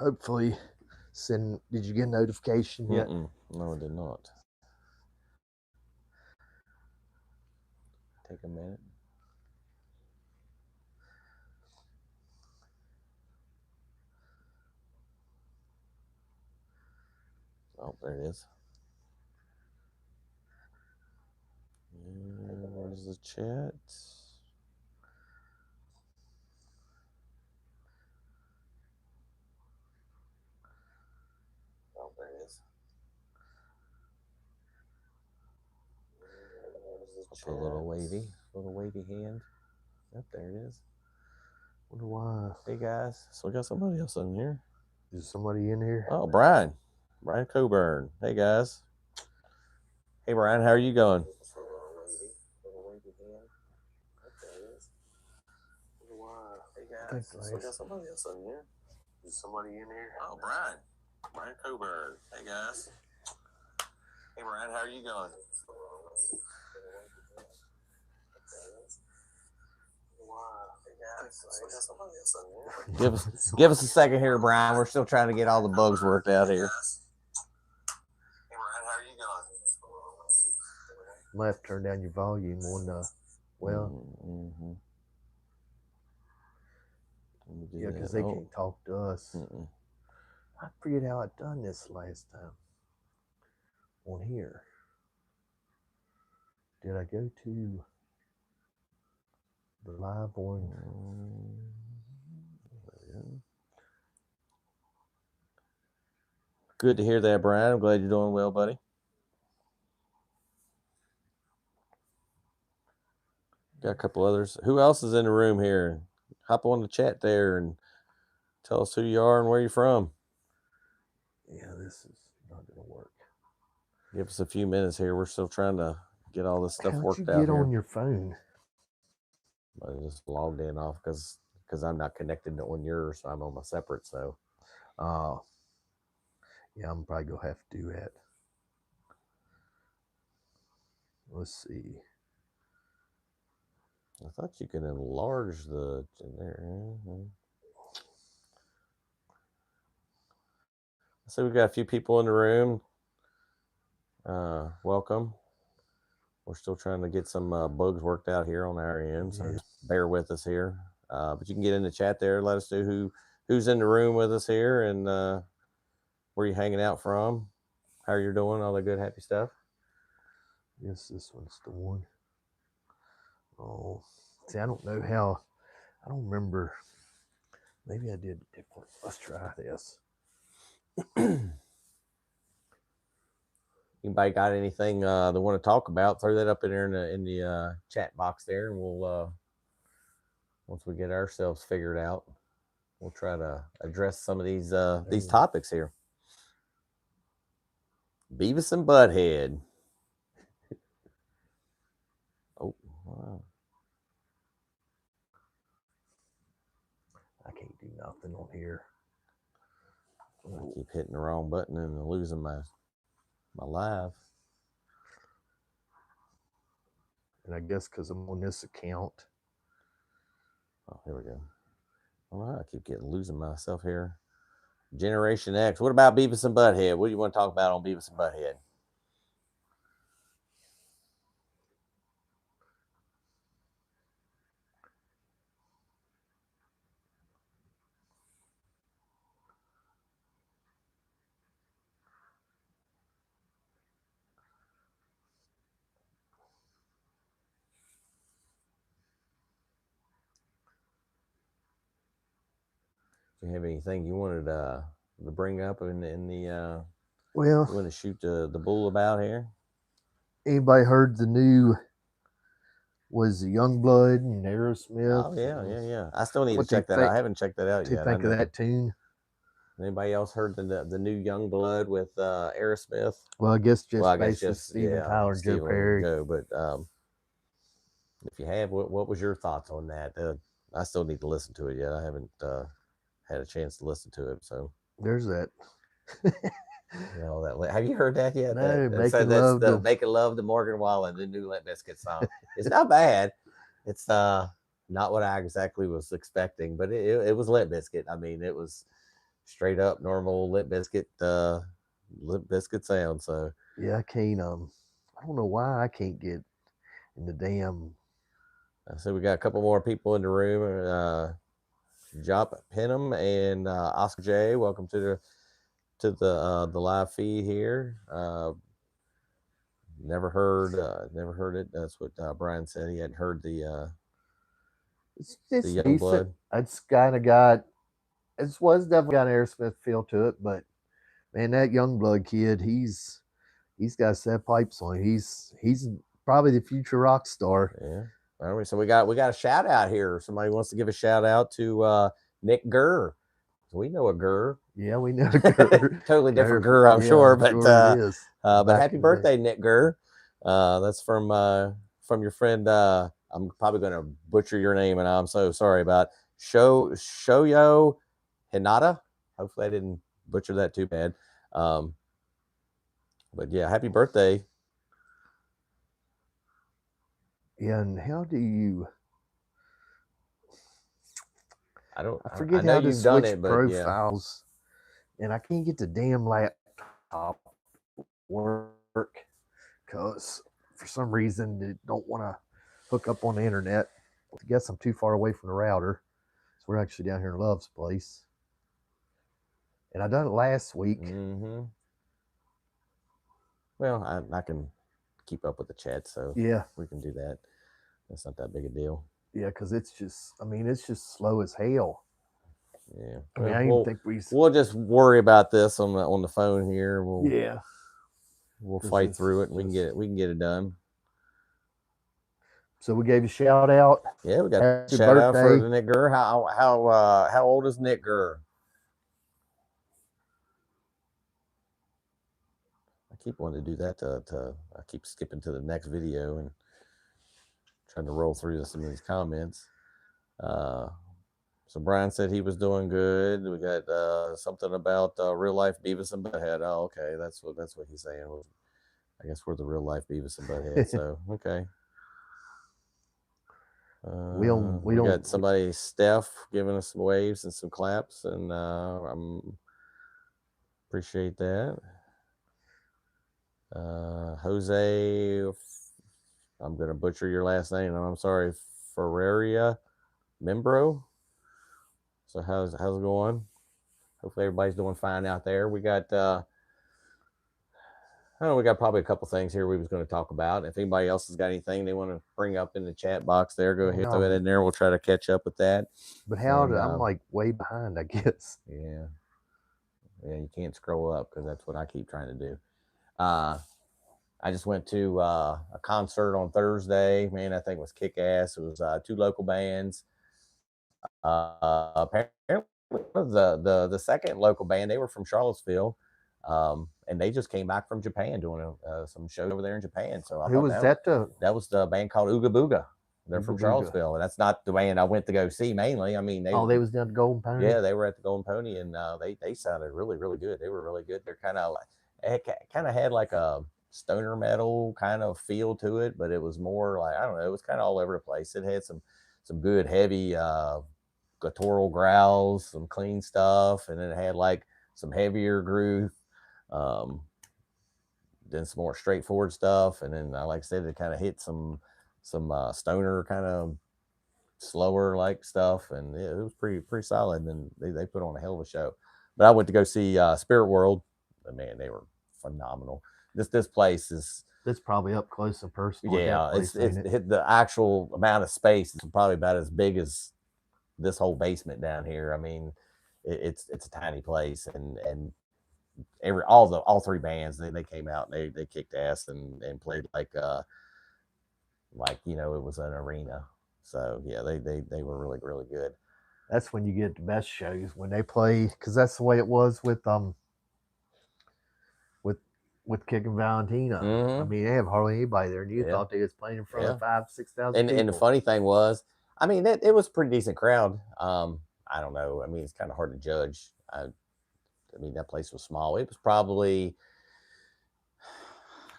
hopefully send. Did you get a notification yet? No, I did not. Take a minute. Oh, there it is. Where's the chat? Oh, there it is. Put a little wavy hand. Yep, there it is. Wonder why. Hey guys, so we got somebody else in here. Is somebody in here? Oh, Brian Coburn. Hey guys. Hey Brian, how are you going? Hey guys, so we got somebody else in here. Is somebody in here? Oh, Brian Coburn. Hey guys. Hey Brian, how are you going? Give us a second here, Brian. We're still trying to get all the bugs worked out here. Hey Brian, how are you going? Might have to turn down your volume on yeah, because they can't talk to us. I forget how I done this last time on here. Did I go to the live one? Good to hear that, Brian. I'm glad you're doing well, buddy. Got a couple others. Who else is in the room here? Hop on the chat there and tell us who you are and where you're from. Yeah, this is not going to work. Give us a few minutes here. We're still trying to get all this stuff worked out here. How'd you get on your phone? I just logged in off because I'm not connected on yours. So I'm on my separate. So, yeah, I'm probably gonna have to do that. Let's see. I thought you could enlarge the there. So we've got a few people in the room. Welcome. We're still trying to get some bugs worked out here on our end, so just bear with us here. But you can get in the chat there. Let us know who's in the room with us here and where you hanging out from, how you're doing, all the good, happy stuff. Yes, this one's the one. Oh, see, I don't know how. I don't remember. Maybe I did different. Let's try this. Anybody got anything they want to talk about? Throw that up in there in the chat box there, and we'll once we get ourselves figured out, we'll try to address some of these topics here. Beavis and Butthead. Oh, wow. I can't do nothing on here. I keep hitting the wrong button and losing my live. And I guess because I'm on this account. Oh, here we go. All right, I keep losing myself here. Generation X. What about Beavis and Butthead? What do you want to talk about on Beavis and Butthead? Do you have anything you wanted to bring up in the well, you want to shoot the bull about here? Anybody heard the new was the Youngblood and Aerosmith? Oh yeah. I still need to check that out. I haven't checked that out yet. Think of that tune? Anybody else heard the new Youngblood with Aerosmith? Well, I guess just Steven Tyler and Joe Perry. But if you have, what was your thoughts on that? I still need to listen to it yet. I haven't had a chance to listen to it. So there's that. You know that. Have you heard that yet? No, Making Love to Morgan Wallen, the new Limp Bizkit song. It's not bad. It's not what I exactly was expecting, but it was Limp Bizkit. I mean, it was straight up normal Limp Bizkit sound. So Yeah, I can't. I don't know why I can't get in the damn. so we got a couple more people in the room. Jop Penham and Oscar J. Welcome to the live feed here. Never heard it. That's what Brian said. He hadn't heard the It's Young decent. Blood. It's kind of got. It was definitely got an Aerosmith feel to it, but man, that Youngblood kid, he's got set pipes on. He's probably the future rock star. Yeah. All right, so we got a shout out here. Somebody wants to give a shout out to Nick Gurr. We know a Gurr. Yeah, we know a Gurr. Totally different Gurr, I'm sure. But it is. But happy birthday, Nick Gurr. That's from your friend. I'm probably going to butcher your name, and I'm so sorry about Shoyo Hinata. Hopefully, I didn't butcher that too bad. But yeah, happy birthday. Yeah, and how do you? I forget how to switch profiles, and I can't get the damn laptop work because for some reason they don't want to hook up on the internet. I guess I'm too far away from the router. So we're actually down here in Love's place, and I done it last week. Mm-hmm. Well, I can keep up with the chat, so yeah, we can do that. That's not that big a deal. Yeah, because it's just slow as hell. Yeah, I mean, I even think we'll just worry about this on the phone here. We'll fight through it, and we can get it done. So we gave a shout out. Yeah, we got a shout out for Nick Gurr. How old is Nick Gurr? I keep wanting to do that. I keep skipping to the next video and trying to roll through some of these comments. So Brian said he was doing good. We got something about real life Beavis and Butthead. Oh, okay, that's what he's saying. I guess we're the real life Beavis and Butthead. So okay. We got somebody, Steph, giving us some waves and some claps, and I'm appreciate that. Jose, I'm gonna butcher your last name. I'm sorry, Ferreria Membro. So how's it going? Hopefully everybody's doing fine out there. We got we got probably a couple things here we was going to talk about. If anybody else has got anything they want to bring up in the chat box there, go ahead, throw it in there. We'll try to catch up with that. But I'm like way behind, I guess. Yeah, you can't scroll up because that's what I keep trying to do. I just went to a concert on Thursday. Man, that thing was kick ass. It was 2 local bands. Apparently the second local band, they were from Charlottesville. And they just came back from Japan doing some shows over there in Japan. So who was that? That was the band called Ooga Booga. They're from Charlottesville, and that's not the band I went to go see mainly. I mean, they was down at the Golden Pony. Yeah, they were at the Golden Pony, and they sounded really, really good. They were really good. They're kind of had like a stoner metal kind of feel to it, but it was more like, I don't know, it was kind of all over the place. It had some good heavy guttural growls, some clean stuff, and then it had like some heavier groove. Then some more straightforward stuff, and then like I said, it kind of hit some stoner kind of slower like stuff, and it was pretty solid. And they put on a hell of a show. But I went to go see Spirit World. And man, they were phenomenal. This place is probably up close and personal. Yeah, it's the actual amount of space is probably about as big as this whole basement down here. I mean, it's a tiny place, and all 3 bands they came out and they kicked ass and played like it was an arena. So yeah, they were really, really good. That's when you get the best shows, when they play, because that's the way it was with Kicking Valentina. Mm-hmm. I mean, they have hardly anybody there, and you thought they was playing in front of 5,000-6,000 people. And the funny thing was, I mean, it was a pretty decent crowd. I don't know. I mean, it's kind of hard to judge. I mean, that place was small. It was probably,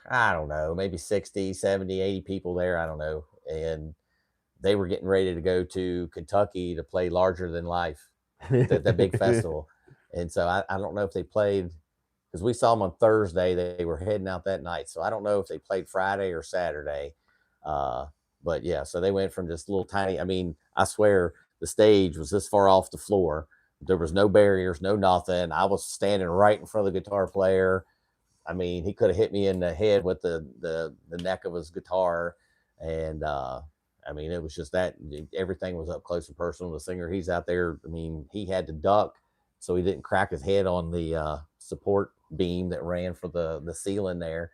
I don't know, maybe 60, 70, 80 people there. I don't know. And they were getting ready to go to Kentucky to play Larger Than Life, the big festival. And so I don't know if they played, because we saw them on Thursday. They were heading out that night. So I don't know if they played Friday or Saturday. But yeah, so they went from this little tiny, I mean, I swear the stage was this far off the floor. There was no barriers, no nothing. I was standing right in front of the guitar player. I mean, he could have hit me in the head with the neck of his guitar. And I mean, it was just that everything was up close and personal. The singer, he's out there. I mean, he had to duck so he didn't crack his head on the support beam that ran for the ceiling there.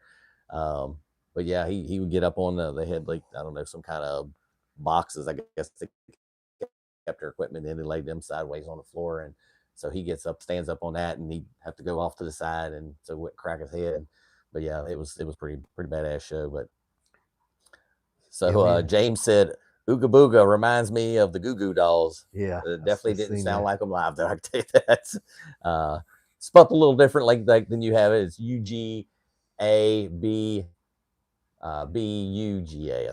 But yeah, he would get up on they had, like, I don't know, some kind of boxes, I guess, to kept their equipment in, and laid them sideways on the floor. And so he gets up, stands up on that, and he'd have to go off to the side, and so it wouldn't crack his head. But yeah, it was pretty badass show. But so James said, Ooga Booga reminds me of the Goo Goo Dolls. Yeah, it definitely didn't sound like them live, though. I can tell you that. Spelled a little different, like than you have it. It's UGABUGA, I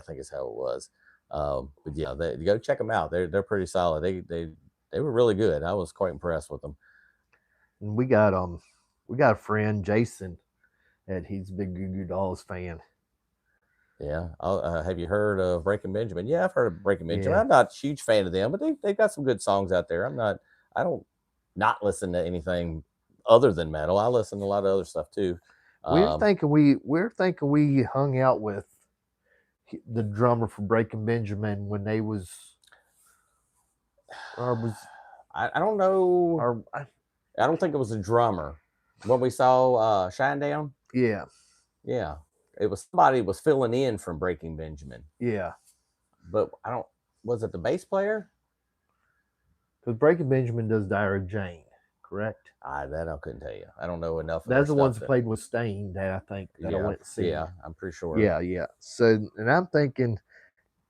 think is how it was. But yeah, go check them out. They're pretty solid. They were really good. I was quite impressed with them. And we got a friend, Jason, that he's a big Goo Goo Dolls fan. Yeah. Have you heard of Breaking Benjamin? Yeah, I've heard of Breaking Benjamin. Yeah. I'm not a huge fan of them, but they've got some good songs out there. I don't not listen to anything other than metal. I listen to a lot of other stuff too. We're thinking we hung out with the drummer for Breaking Benjamin when they was, I don't know. I don't think it was a drummer. When we saw Shinedown. Yeah. Yeah. It was somebody was filling in from Breaking Benjamin. Yeah. But was it the bass player? Because Breaking Benjamin does Diary of Jane, correct? That I couldn't tell you. I don't know enough. That's the ones that played with Stain that I think that I went to see. Yeah, I'm pretty sure. Yeah. So, and I'm thinking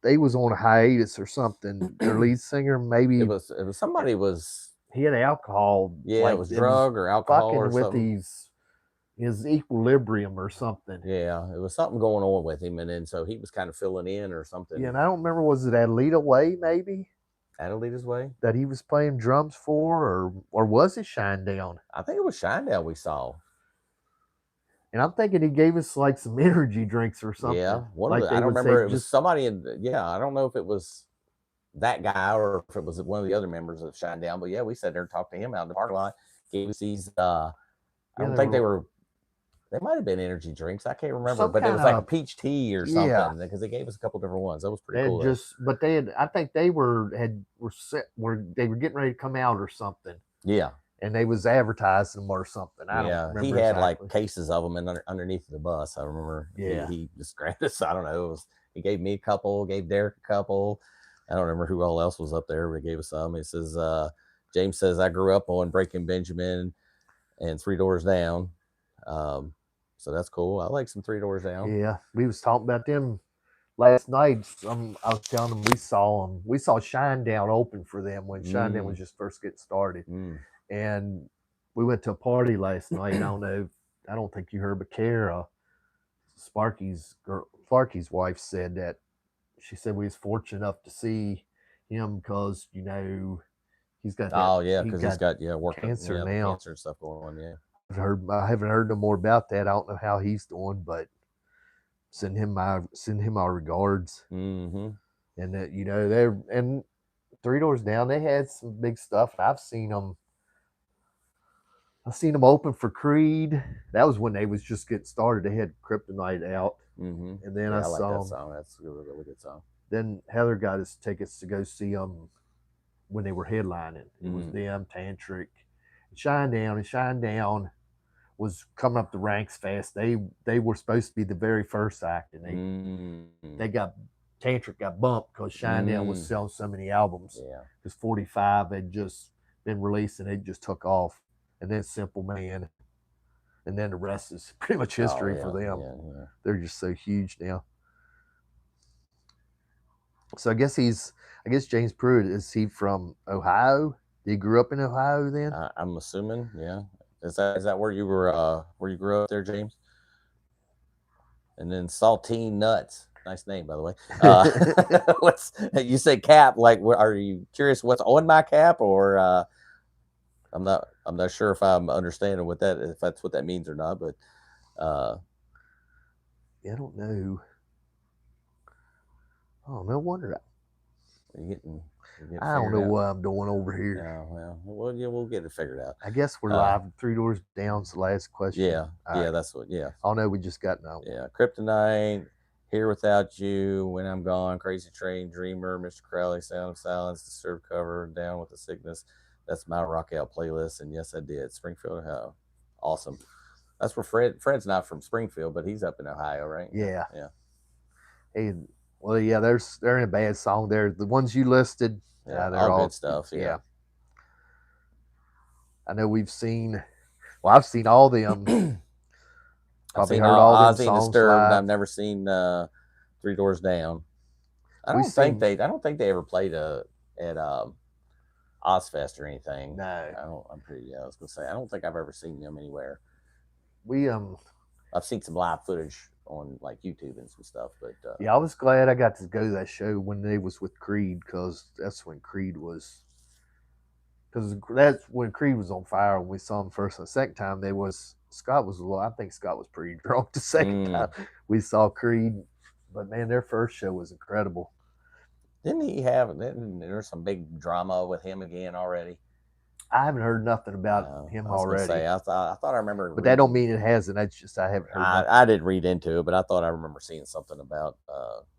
they was on a hiatus or something. Their lead singer, maybe it was somebody was. He had alcohol. Yeah, like, it was drug or alcohol or something. With his equilibrium or something. Yeah, it was something going on with him, and then so he was kind of filling in or something. Yeah, and I don't remember, was it Adelita Way maybe? Adelita's Way? That he was playing drums for, or was it Shinedown? I think it was Shinedown we saw. And I'm thinking he gave us like some energy drinks or something. Yeah, I don't remember. It was somebody I don't know if it was that guy or if it was one of the other members of Shinedown, but yeah, we sat there and talked to him out in the parking lot. Gave us these I don't think they might have been energy drinks. I can't remember, but it was like a peach tea or something, because they gave us a couple different ones. That was pretty cool. But they had, I think they were getting ready to come out or something. Yeah. And they was advertising them or something. I don't remember. He had like cases of them underneath the bus. I remember. Yeah. He just grabbed us. I don't know. He gave me a couple, gave Derek a couple. I don't remember who all else was up there, but he gave us some. He says, James says, I grew up on Breaking Benjamin and Three Doors Down. So that's cool. I like some Three Doors Down. Yeah, we was talking about them last night. I was telling them we saw Shinedown open for them when Shinedown was just first getting started, and we went to a party last night. I don't think you heard, but Kara, Sparky's wife, said that she said we was fortunate enough to see him because he's got because he's got cancer now, cancer and stuff going on. Yeah. I haven't heard no more about that. I don't know how he's doing, but send him my regards. Mm-hmm. And that and Three Doors Down, they had some big stuff. I've seen them open for Creed. That was when they was just getting started. They had Kryptonite out, and then I saw that song. That's a really good song. Then Heather got us tickets to go see them when they were headlining. It was them, Tantric, Shinedown was coming up the ranks fast. They were supposed to be the very first act, and Tantric got bumped because Shinedown was selling so many albums. Yeah, because 45 had just been released and it just took off, and then Simple Man, and then the rest is pretty much history for them. Yeah. They're just so huge now. So I guess James Pruitt, is he from Ohio? He grew up in Ohio then? I'm assuming, yeah. Is that where you were? Where you grew up there, James? And then Saltine Nuts, nice name by the way. You say cap? Like, are you curious what's on my cap, or? I'm not sure if I'm understanding if that's what that means or not, but yeah, I don't know. Oh, no wonder. you're getting I don't know out. what I'm doing over here. Yeah, well, yeah, we'll get it figured out. I guess we're live. 3 Doors Down's the last question. Yeah, yeah, that's what. Yeah. Oh no, we just got now. Yeah, Kryptonite, Here Without You, When I'm Gone, Crazy Train, Dreamer, Mr. Crowley, Sound of Silence, Disturbed Cover, Down with the Sickness. That's my rock out playlist, and yes, I did. Springfield, Ohio. Awesome. That's where Fred's not from Springfield, but he's up in Ohio, right? Yeah. Yeah. Hey, well, yeah, they're in a bad song there. The ones you listed, yeah, they're all good stuff. Yeah. I know we've seen. Well, I've seen all them. Probably heard all them songs Disturbed. Live. I've never seen Three Doors Down. I don't think they ever played at Ozfest or anything. No, I was gonna say I don't think I've ever seen them anywhere. I've seen some live footage on like YouTube and some stuff, but yeah, I was glad I got to go to that show when they was with Creed, because that's when Creed was. Because that's when Creed was on fire when we saw him first and the second time. I think Scott was pretty drunk the second time we saw Creed. But man, their first show was incredible. Didn't there's some big drama with him again already? I haven't heard nothing about him already. I thought I remember, but that don't mean it hasn't. That's just I haven't heard. I didn't read into it, but I thought I remember seeing something about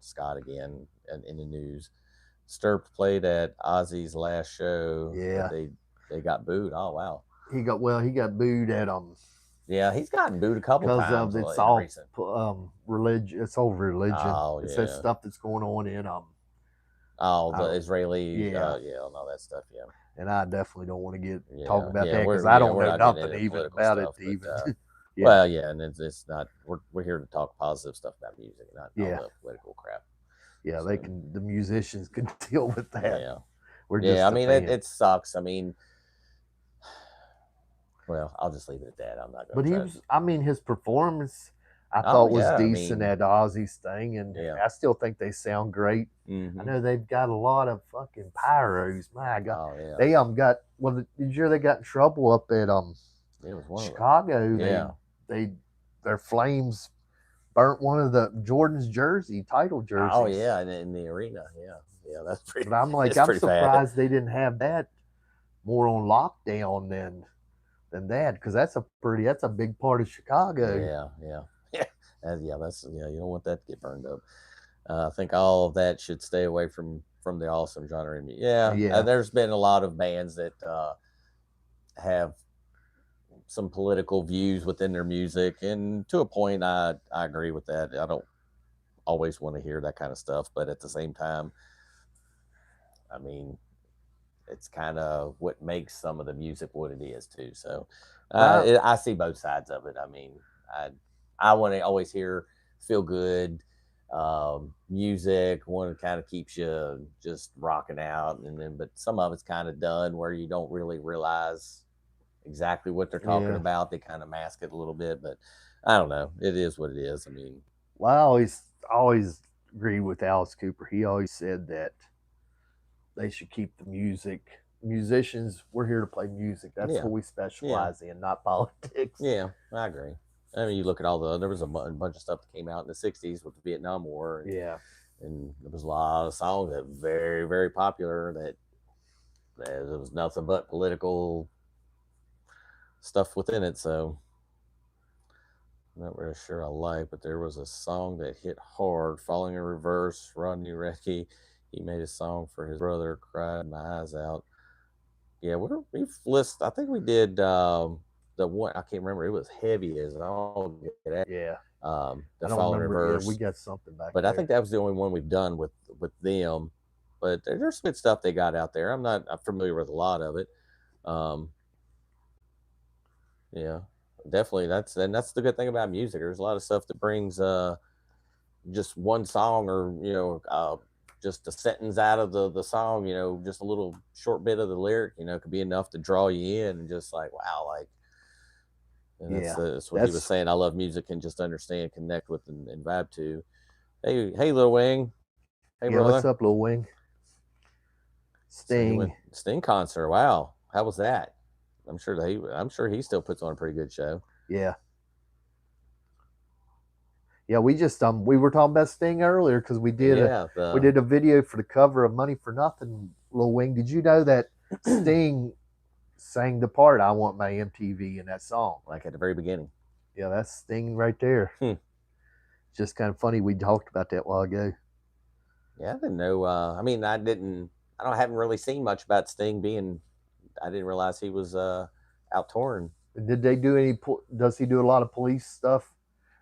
Scott again in the news. Disturbed played at Ozzy's last show. Yeah, they got booed. Oh wow. He got booed at Yeah, he's gotten booed a couple times. Because it's all religion. It's all religion. Oh, it's that stuff that's going on in the Israeli. All that stuff. Yeah. And I definitely don't want to get talking about that, because I don't know nothing even about it. Well, yeah, and it's not. We're here to talk positive stuff about music, not all the political crap. Yeah, so the musicians can deal with that. Yeah, we're just. I mean, it sucks. I mean, well, I'll just leave it at that. I'm not going to. But his performance, I thought was decent at Ozzy's thing, and I still think they sound great. Mm-hmm. I know they've got a lot of fucking pyros. My God, oh, yeah. They got. Well, did you hear they got in trouble up at it was one Chicago? They their flames burnt one of the Jordan's title jerseys. Oh yeah, in the arena. Yeah, that's pretty. But I'm like, I'm surprised they didn't have that more on lockdown than that, because that's a big part of Chicago. Yeah. That's you don't want that to get burned up. I think all of that should stay away from the awesome genre. Yeah. There's been a lot of bands that have some political views within their music, and to a point, I agree with that. I don't always want to hear that kind of stuff, but at the same time, I mean, it's kind of what makes some of the music what it is too. So I see both sides of it. I mean, I want to always hear feel good music, one that kind of keeps you just rocking out, but some of it's kind of done where you don't really realize exactly what they're talking about. They kind of mask it a little bit, but I don't know. It is what it is. I mean, well, I always agreed with Alice Cooper. He always said that they should keep the music. Musicians, we're here to play music. That's what we specialize in, not politics. Yeah, I agree. I mean, you look at there was a bunch of stuff that came out in the 60s with the Vietnam War. And there was a lot of songs that were very, very popular that there was nothing but political stuff within it. So I'm not really sure I like, but there was a song that hit hard, Falling in Reverse, Rodney Recky. He made a song for his brother, Cried My Eyes Out. Yeah, we've listed, I think we did the one, I can't remember, it was Heavy as All Get Out. Yeah. The Falling in Reverse. Yeah, we got something back but there. I think that was the only one we've done with them. But there's some good stuff they got out there. I'm familiar with a lot of it. Yeah, definitely. That's the good thing about music. There's a lot of stuff that brings just one song, or just a sentence out of the song, just a little short bit of the lyric, could be enough to draw you in, and just like, wow, like, and that's what he was saying. I love music and just understand, connect with, and vibe to. Hey, Lil Wing. Hey, brother. What's up, Lil Wing? Sting concert. Wow, how was that? I'm sure he still puts on a pretty good show. Yeah. Yeah, we just we were talking about Sting earlier because we did a video for the cover of Money for Nothing, Lil Wing. Did you know that Sting sang the part "I Want My MTV" in that song? Like at the very beginning. Yeah, that's Sting right there. Just kind of funny. We talked about that a while ago. Yeah, I didn't know. I mean, I haven't really seen much about Sting being. I didn't realize he was out touring. Did they do any? Does he do a lot of police stuff?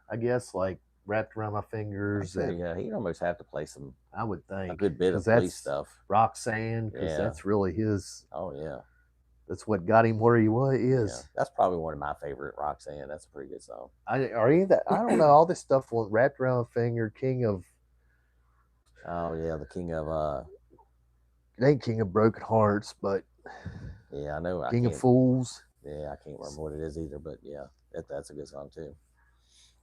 I guess like Wrapped Around My Fingers. Yeah, he'd almost have to play some. I would think a good bit of police stuff. Roxanne, because that's really his. Oh yeah, that's what got him where he is. Yeah, that's probably one of my favorite. Roxanne. That's a pretty good song. I don't know all this stuff. Wrapped Around My Finger, King of. Oh yeah, the King of. It ain't King of Broken Hearts, but. Yeah, I know. King of Fools. Yeah, I can't remember what it is either, but yeah, that's a good song too.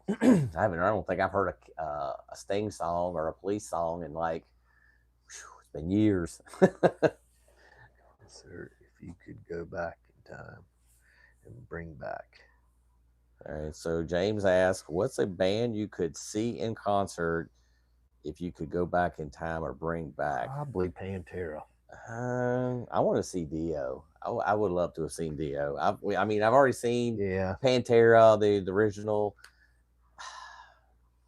I don't think I've heard a Sting song or a Police song in like it's been years. Sir, if you could go back in time and bring back. All right, so James asked, "What's a band you could see in concert if you could go back in time or bring back?" Probably Pantera. I want to see Dio. I would love to have seen Dio. I've already seen Pantera, the original,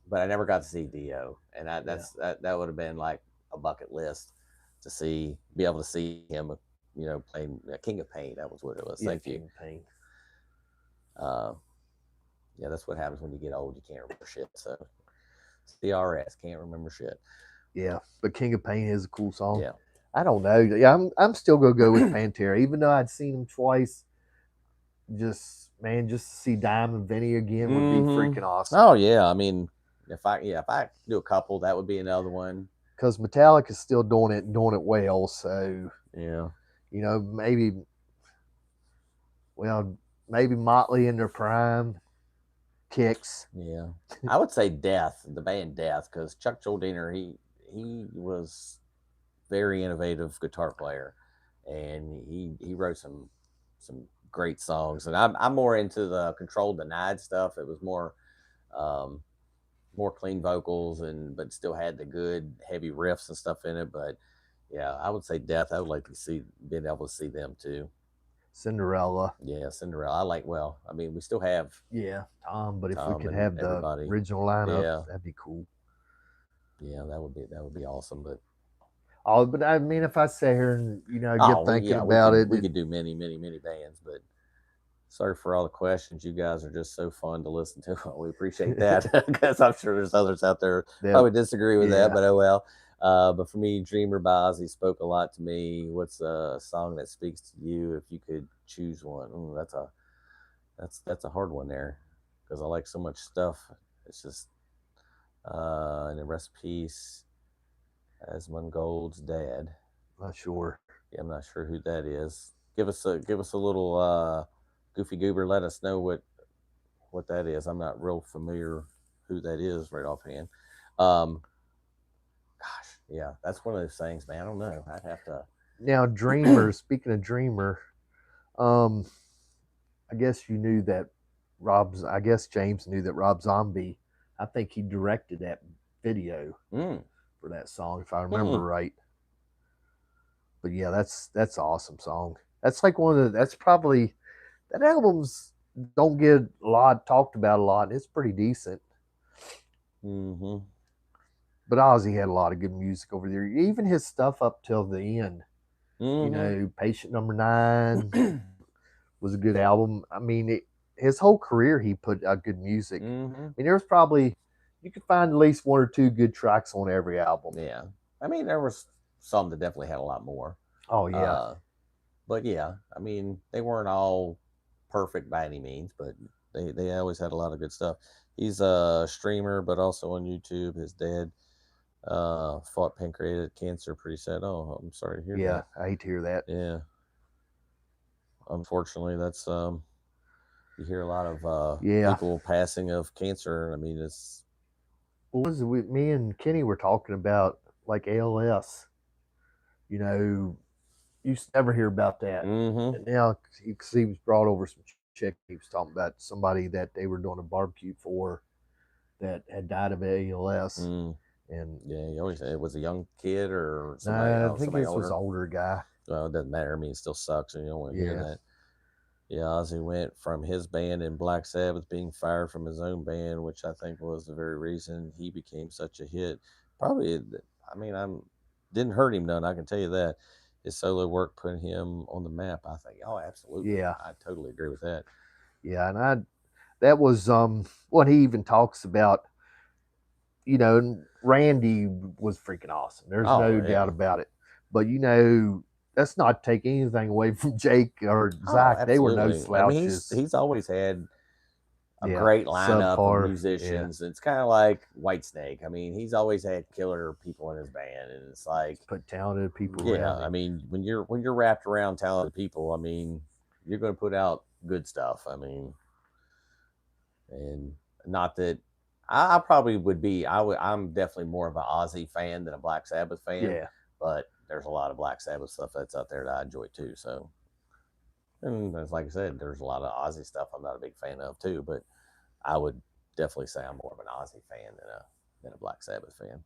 but I never got to see Dio, and that would have been like a bucket list to be able to see him, playing King of Pain. That was what it was. Yeah, Thank King you. of Pain. Yeah, that's what happens when you get old. You can't remember shit. So CRS can't remember shit. Yeah, but King of Pain is a cool song. Yeah. I don't know. Yeah, I'm still gonna go with Pantera, even though I'd seen him twice. Just to see Diamond Vinny again would be freaking awesome. Oh yeah, I mean, if I do a couple, that would be another one. Because Metallica's still doing it well. So yeah, maybe Motley in their prime, Kicks. Yeah, I would say Death, the band Death, because Chuck Schuldiner, he was very innovative guitar player, and he wrote some great songs. And I'm more into the Control Denied stuff. It was more clean vocals but still had the good heavy riffs and stuff in it. But yeah, I would say Death. I would like to being able to see them too. Cinderella. Yeah, Cinderella. we still have Tom, but if we could have the original lineup, that'd be cool. Yeah, that would be awesome. But I mean, if I sit here and get thinking about it, we could do many, many, many bands. But sorry for all the questions. You guys are just so fun to listen to. We appreciate that, because I'm sure there's others out there probably disagree with that. But oh well. But for me, Dreamer by Ozzy spoke a lot to me. What's a song that speaks to you if you could choose one? Ooh, that's a hard one there, because I like so much stuff. It's just and then rest in peace, Asmund Gold's dad. Not sure. Yeah, I'm not sure who that is. Give us a little Goofy Goober. Let us know what that is. I'm not real familiar who that is right offhand. Gosh, yeah, that's one of those things, man. I don't know. I'd have to. Now, Dreamer. Speaking of Dreamer, I guess you knew that I guess James knew that Rob Zombie. I think he directed that video for that song, if I remember right. But yeah, that's an awesome song. That's like that's probably, that album's don't get talked about a lot. It's pretty decent. Mm-hmm. But Ozzy had a lot of good music over there. Even his stuff up till the end. Mm-hmm. Patient Number 9 was a good album. I mean, his whole career, he put out good music. Mm-hmm. I mean, there was probably, you could find at least one or two good tracks on every album. Yeah. I mean, there was some that definitely had a lot more. Oh, yeah. But yeah, I mean, they weren't all perfect by any means, but they always had a lot of good stuff. He's a streamer, but also on YouTube. His dad fought pancreatic cancer. Pretty sad. Oh, I'm sorry to hear that. Yeah, I hate to hear that. Yeah. Unfortunately, that's you hear a lot of people passing of cancer. I mean, it's. Me and Kenny were talking about like ALS. used to never hear about that. Mm-hmm. And now, because he was brought over some chick, he was talking about somebody that they were doing a barbecue for that had died of ALS. Mm. And yeah, he always it was a young kid or somebody. I think somebody this was an older guy. Well, it doesn't matter. I mean, it still sucks, and you don't want to hear that. Yeah, Ozzy went from his band in Black Sabbath being fired from his own band, which I think was the very reason he became such a hit. Probably, I mean, didn't hurt him none. I can tell you that. His solo work put him on the map. I think. Oh, absolutely. Yeah, I totally agree with that. Yeah, and that was what he even talks about. You know, and Randy was freaking awesome. There's no doubt about it. But that's not taking anything away from Jake or Zach. They were no slouches. I mean, he's always had a great lineup of musicians. It's kind of like Whitesnake. I mean, he's always had killer people in his band, and it's like put talented people. Yeah, I mean, when you're wrapped around talented people, I mean, you're going to put out good stuff. I mean, and not that I probably would be. I'm definitely more of an Ozzy fan than a Black Sabbath fan. Yeah, but there's a lot of Black Sabbath stuff that's out there that I enjoy too. So, and as like I said, there's a lot of Ozzy stuff I'm not a big fan of too. But I would definitely say I'm more of an Ozzy fan than a Black Sabbath fan.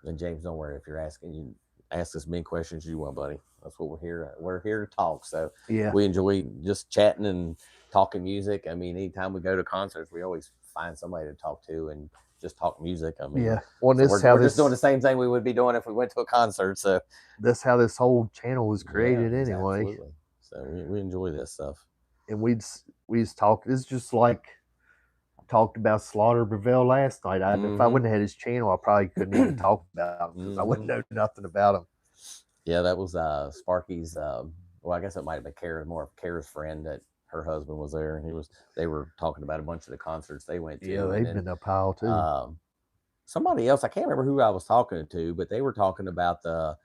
And James, don't worry if you're asking. You ask as many questions as you want, buddy. That's what we're here. We're here to talk. So yeah, we enjoy just chatting and talking music. I mean, anytime we go to concerts, we always find somebody to talk to and just talk music. I mean, yeah. Well, so we're just doing the same thing we would be doing if we went to a concert. So that's how this whole channel was created, anyway. Absolutely. So we enjoy this stuff. And we just talk. It's just like I talked about Slaughter Breville last night. If I wouldn't have had his channel, I probably couldn't even talk about him because I wouldn't know nothing about him. Yeah, that was Sparky's. Well, I guess it might have been more of Kara's friend that her husband was there, and they were talking about a bunch of the concerts they went to. Yeah, they've been a pile too. Somebody else, I can't remember who I was talking to, but they were talking about the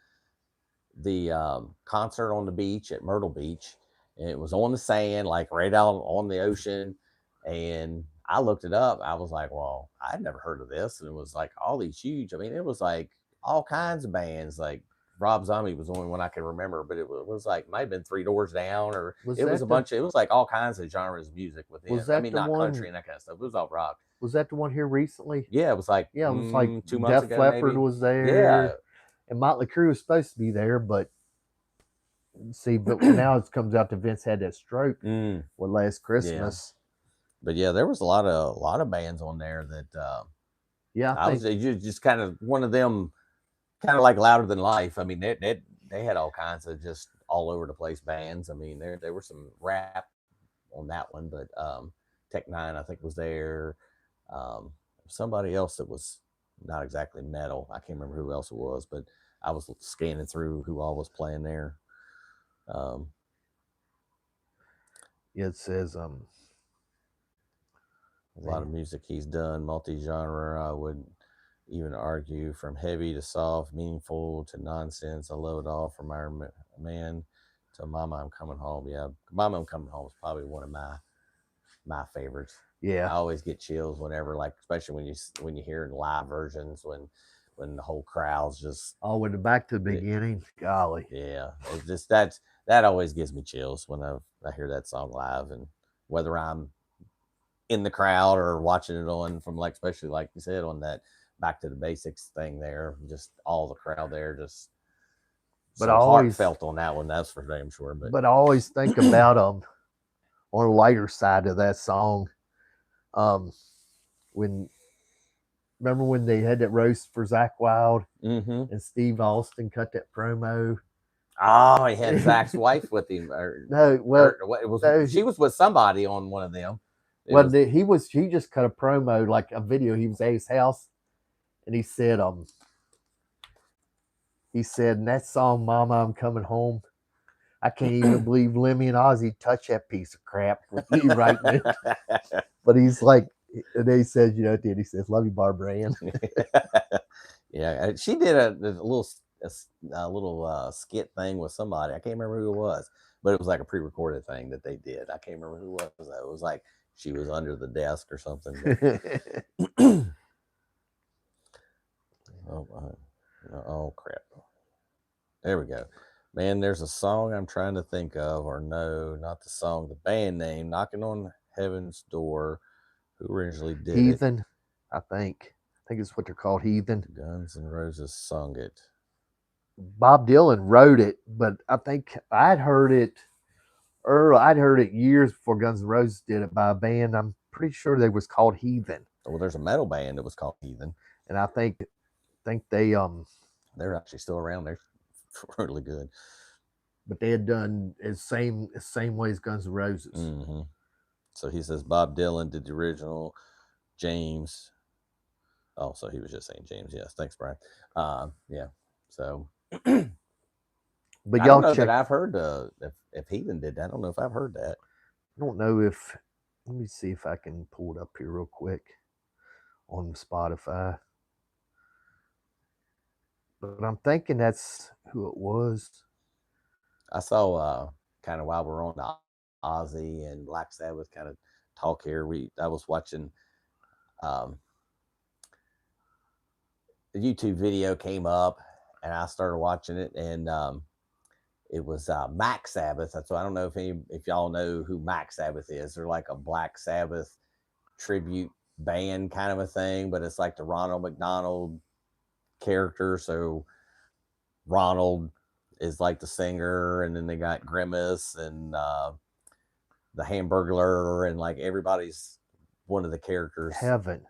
concert on the beach at Myrtle Beach, and it was on the sand, like right out on the ocean. And I looked it up. I was like, well, I'd never heard of this, and it was like all these huge. I mean, it was like all kinds of bands, like Rob Zombie was the only one I can remember, but it was like might have been Three Doors Down, or it was like all kinds of genres of music within. Was that I mean, not country and that kind of stuff. It was all rock. Was that the one here recently? Yeah, it was like 2 months ago. Def Leppard was there. Yeah, and Motley Crue was supposed to be there, but now it comes out that Vince had that stroke last Christmas. Yeah. But yeah, there was a lot of bands on there that I was just kind of one of them. Kind of like Louder Than Life. I mean, they had all kinds of just all over the place bands. I mean, there were some rap on that one, but Tech Nine I think was there. Somebody else that was not exactly metal. I can't remember who else it was, but I was scanning through who all was playing there. It says a lot of music he's done, multi-genre. I would even argue from heavy to soft, meaningful to nonsense. I love it all from Iron Man to Mama I'm Coming Home. Yeah, Mama I'm Coming Home is probably one of my favorites. Yeah, I always get chills whenever, like, especially when you hear live versions when the whole crowd's just with the back to the beginning. Golly, yeah, it's just that always gives me chills when I hear that song live, and whether I'm in the crowd or watching it on from like, especially like you said on that Back to the Basics thing there, just all the crowd there, just but so heartfelt on that one. That's for damn sure. But I always think about on the lighter side of that song, remember when they had that roast for Zakk Wylde and Steve Austin cut that promo. Oh, he had Zach's wife with him. She was with somebody on one of them. He just cut a promo, like a video. He was at his house. And he said, in that song, Mama, I'm Coming Home, I can't even believe Lemmy and Ozzy touch that piece of crap with me writing it. But he's like, and then he says, at the end, he says, love you, Barbara Ann. Yeah, she did a little skit thing with somebody. I can't remember who it was, but it was like a pre-recorded thing that they did. I can't remember who it was. It was like she was under the desk or something. Oh crap. There we go. Man, there's a song I'm trying to think of, or no, not the song, the band name, Knocking on Heaven's Door. Who originally did Heathen, it? I think. I think it's what they're called, Heathen. Guns N' Roses sung it. Bob Dylan wrote it, but I think I'd heard it early. I'd heard it years before Guns N' Roses did it by a band. I'm pretty sure they was called Heathen. Well, there's a metal band that was called Heathen, and I think they they're actually still around. They're really good. But they had done the same way as Guns N' Roses. Mm-hmm. So he says Bob Dylan did the original. James. Oh, so he was just saying James. Yes, thanks, Brian. Yeah. So, but y'all check. That I've heard if Heathen did that. I don't know if I've heard that. I don't know if. Let me see if I can pull it up here real quick on Spotify. But I'm thinking that's who it was. I saw kind of while we're on the Ozzy and Black Sabbath kind of talk here. I was watching the YouTube video came up and I started watching it, and it was Black Sabbath. So I don't know if y'all know who Black Sabbath is. They're like a Black Sabbath tribute band kind of a thing, but it's like the Ronald McDonald character. So Ronald is like the singer, and then they got Grimace and the Hamburglar, and like everybody's one of the characters. Heaven.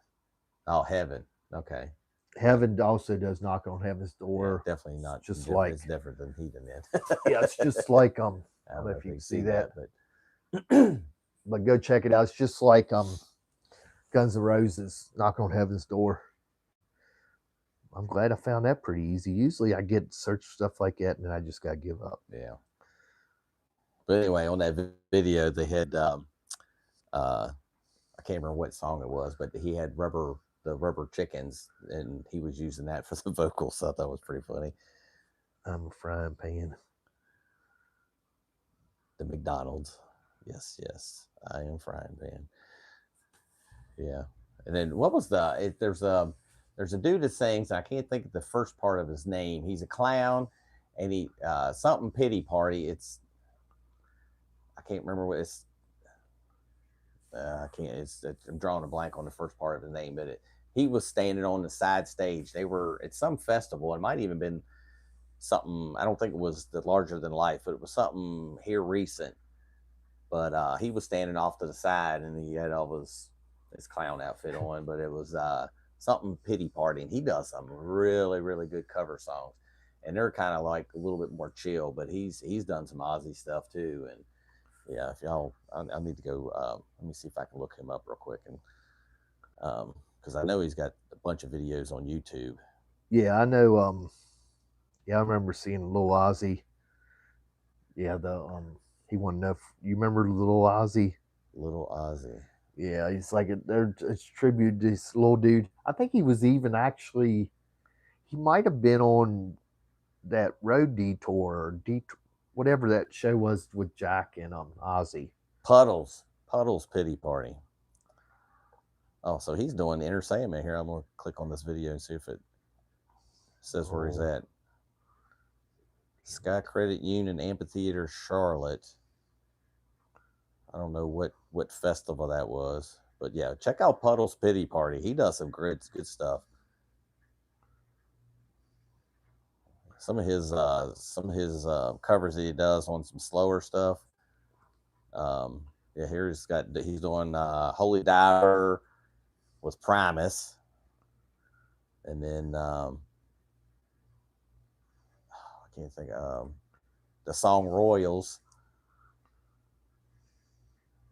Oh, Heaven. Okay. Heaven also does Knock on Heaven's Door. Yeah, definitely not. Just like it's different than Heathen then. Yeah, it's just like I don't know if you can see that, but go check it out. It's just like Guns N' Roses, Knock on Heaven's Door. I'm glad I found that pretty easy. Usually I get search stuff like that and then I just gotta give up. Yeah. But anyway, on that video they had I can't remember what song it was, but he had the rubber chickens, and he was using that for the vocals. So I thought it was pretty funny. I'm a frying pan. The McDonald's. Yes. I am frying pan. Yeah. And then what was there's a dude that sings, I can't think of the first part of his name. He's a clown, and he something pity party. I can't remember what it's. I can't. I'm drawing a blank on the first part of the name, but he was standing on the side stage. They were at some festival. It might even been something. I don't think it was the larger than life, but it was something here recent. But he was standing off to the side, and he had all his clown outfit on. But it was something pity party, and he does some really, really good cover songs, and they're kind of like a little bit more chill. But he's done some Ozzy stuff too, and yeah, if y'all, I need to go. Let me see if I can look him up real quick, and because I know he's got a bunch of videos on YouTube. Yeah, I know. Yeah, I remember seeing Lil Ozzy. Yeah, he won enough. You remember Lil Ozzy? Little Ozzy. Yeah, he's like it's tribute to this little dude. I think he was even actually. He might have been on that Road Detour or whatever that show was with Jack and Ozzy. Puddles Pity Party. Oh, so he's doing Enter Sandman here. I'm gonna click on this video and see if it says where he's at. Sky Credit Union Amphitheater, Charlotte. I don't know what festival that was, but yeah, check out Puddles Pity Party. He does some good stuff. Some of his covers that he does on some slower stuff. Yeah, here he's doing Holy Diver with Primus, and then I can't think the song Royals.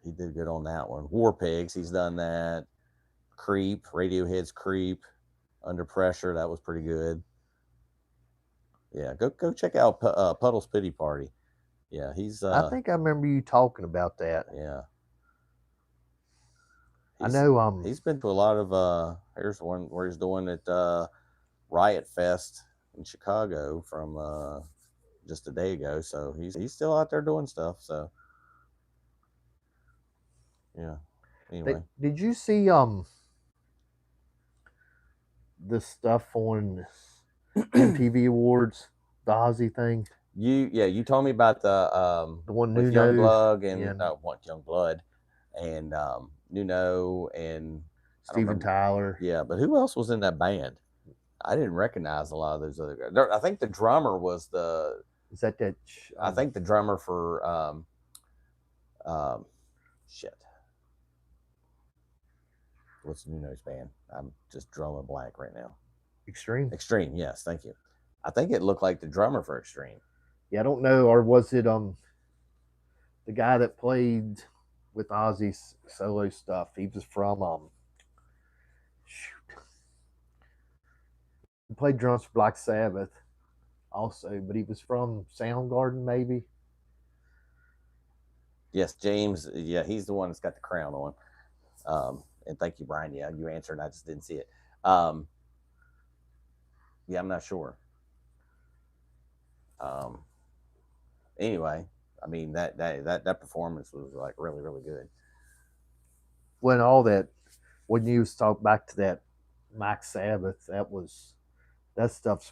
He did good on that one. War Pigs, he's done that. Creep, Radiohead's Creep, Under Pressure, that was pretty good. Yeah, go check out Puddles Pity Party. Yeah, he's. I think I remember you talking about that. Yeah. I know. He's been to a lot of. Here's one where he's doing it. Riot Fest in Chicago from just a day ago. So he's still out there doing stuff. So. Yeah. Anyway, did you see this stuff on MTV Awards, the Ozzy thing. You told me about the one with Nuno Youngblood and and what Youngblood and Nuno and Steven Tyler. Yeah, but who else was in that band? I didn't recognize a lot of those other guys. I think the drummer was the. Is that? I think the drummer for shit. What's Nuno's band? I'm just drawing a blank right now. Extreme. Extreme, yes, thank you. I think it looked like the drummer for Extreme. Yeah, I don't know, or was it the guy that played with Ozzy's solo stuff? He was from he played drums for Black Sabbath also, but he was from Soundgarden, maybe. Yes, James. Yeah, he's the one that's got the crown on. And thank you, Brian. Yeah, you answered. I just didn't see it. Yeah, I'm not sure. Anyway, I mean that performance was like really, really good. When you talk back to that Black Sabbath, that stuff's